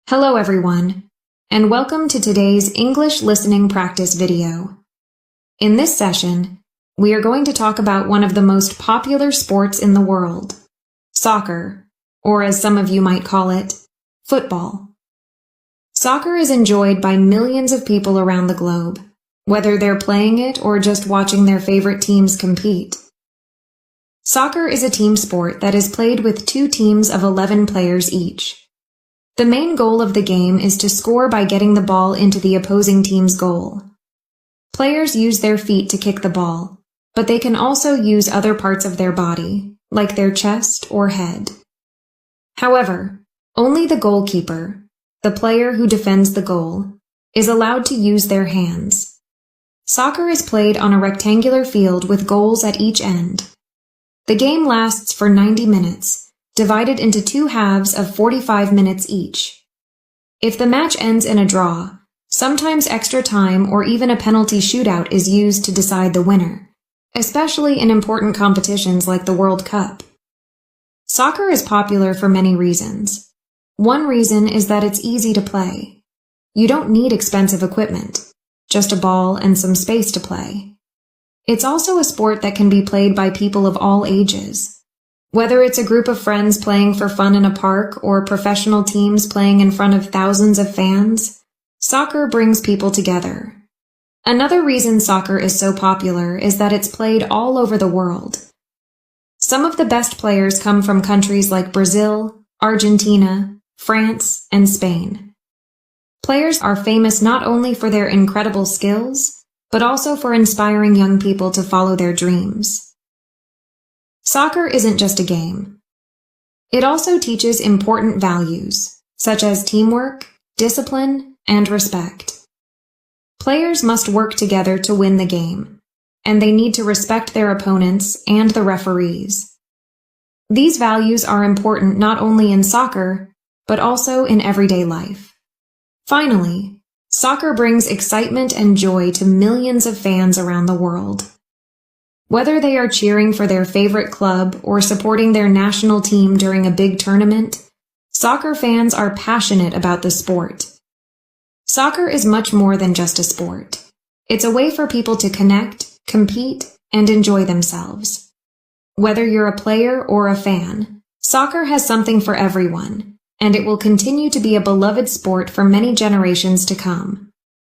Hello everyone, and welcome to today's English listening practice video. In this session, we are going to talk about one of the most popular sports in the world, soccer, or as some of you might call it, football. Soccer is enjoyed by millions of people around the globe, whether they're playing it or just watching their favorite teams compete. Soccer is a team sport that is played with two teams of 11 players each. The main goal of the game is to score by getting the ball into the opposing team's goal. Players use their feet to kick the ball, but they can also use other parts of their body, like their chest or head. However, only the goalkeeper, the player who defends the goal, is allowed to use their hands. Soccer is played on a rectangular field with goals at each end. The game lasts for 90 minutes, divided into two halves of 45 minutes each. If the match ends in a draw, sometimes extra time or even a penalty shootout is used to decide the winner, especially in important competitions like the World Cup. Soccer is popular for many reasons. One reason is that it's easy to play. You don't need expensive equipment, just a ball and some space to play. It's also a sport that can be played by people of all ages. Whether it's a group of friends playing for fun in a park or professional teams playing in front of thousands of fans, soccer brings people together. Another reason soccer is so popular is that it's played all over the world. Some of the best players come from countries like Brazil, Argentina, France, and Spain. Players are famous not only for their incredible skills, but also for inspiring young people to follow their dreams. Soccer isn't just a game. It also teaches important values, such as teamwork, discipline, and respect. Players must work together to win the game, and they need to respect their opponents and the referees. These values are important not only in soccer, but also in everyday life. Finally, soccer brings excitement and joy to millions of fans around the world. Whether they are cheering for their favorite club or supporting their national team during a big tournament, soccer fans are passionate about the sport. Soccer is much more than just a sport. It's a way for people to connect, compete, and enjoy themselves. Whether you're a player or a fan, soccer has something for everyone, and it will continue to be a beloved sport for many generations to come.